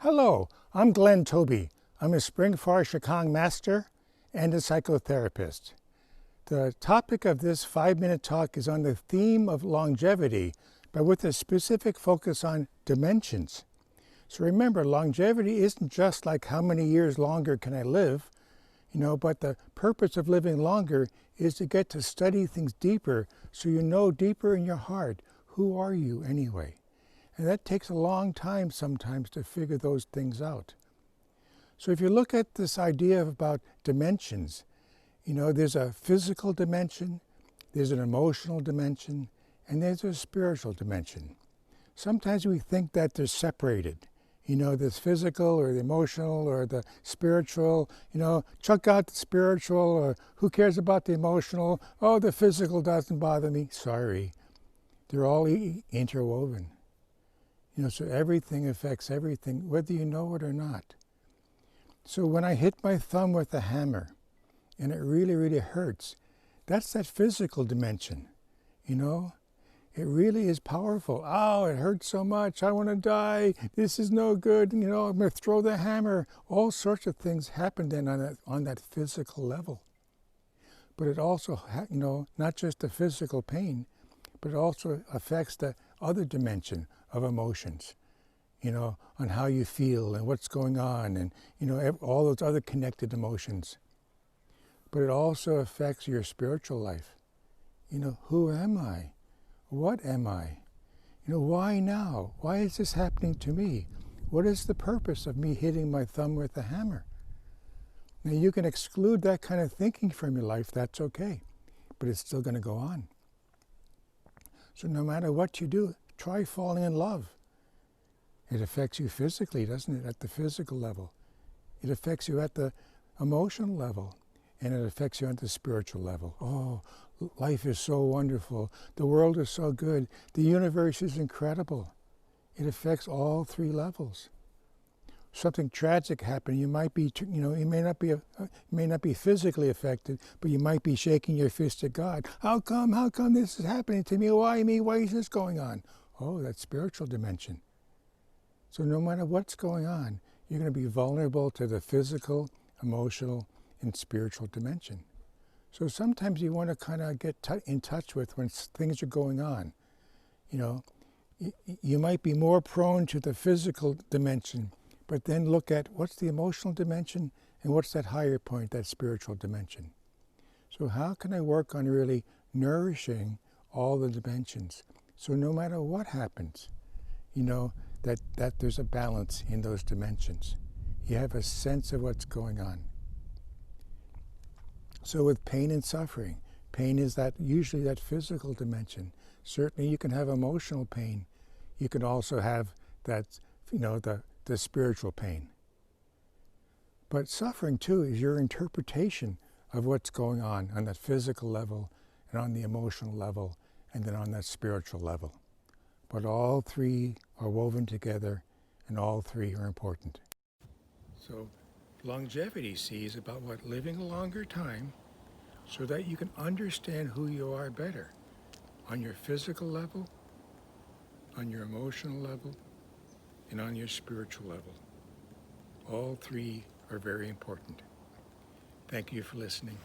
Hello, I'm Glenn Tobey. I'm a Spring Forest Shikang master and a psychotherapist. The topic of this 5-minute talk is on the theme of longevity, but with a specific focus on dimensions. So remember, longevity isn't just like how many years longer can I live, but the purpose of living longer is to get to study things deeper so you know deeper in your heart, who are you anyway? And that takes a long time sometimes to figure those things out. So if you look at this idea about dimensions, there's a physical dimension, there's an emotional dimension, and there's a spiritual dimension. Sometimes we think that they're separated. This physical or the emotional or the spiritual, chuck out the spiritual, or who cares about the emotional? Oh, the physical doesn't bother me. Sorry. They're all interwoven. So everything affects everything, whether you know it or not. So when I hit my thumb with a hammer, and it really, really hurts, that's that physical dimension, It really is powerful. Oh, it hurts so much. I want to die. This is no good. I'm going to throw the hammer. All sorts of things happen then on that physical level. But it also, not just the physical pain, but it also affects the other dimension of emotions, on how you feel and what's going on and, all those other connected emotions. But it also affects your spiritual life. Who am I? What am I? Why now? Why is this happening to me? What is the purpose of me hitting my thumb with a hammer? Now you can exclude that kind of thinking from your life, that's okay, but it's still going to go on. So no matter what you do, try falling in love. It affects you physically, doesn't it, at the physical level? It affects you at the emotional level, and it affects you at the spiritual level. Oh, life is so wonderful. The world is so good. The universe is incredible. It affects all three levels. Something tragic happened. You might be, you may not be physically affected, but you might be shaking your fist at God. How come this is happening to me? Why me? Why is this going on? Oh, that's spiritual dimension. So no matter what's going on, you're going to be vulnerable to the physical, emotional, and spiritual dimension. So sometimes you want to kind of get in touch with when things are going on. You might be more prone to the physical dimension, but then look at what's the emotional dimension and what's that higher point, that spiritual dimension. So how can I work on really nourishing all the dimensions? So no matter what happens, that there's a balance in those dimensions. You have a sense of what's going on. So with pain and suffering, pain is usually that physical dimension. Certainly you can have emotional pain. You can also have that, the spiritual pain. But suffering too is your interpretation of what's going on that physical level and on the emotional level and then on that spiritual level. But all three are woven together and all three are important. So longevity is about living a longer time so that you can understand who you are better on your physical level, on your emotional level, and on your spiritual level. All three are very important. Thank you for listening.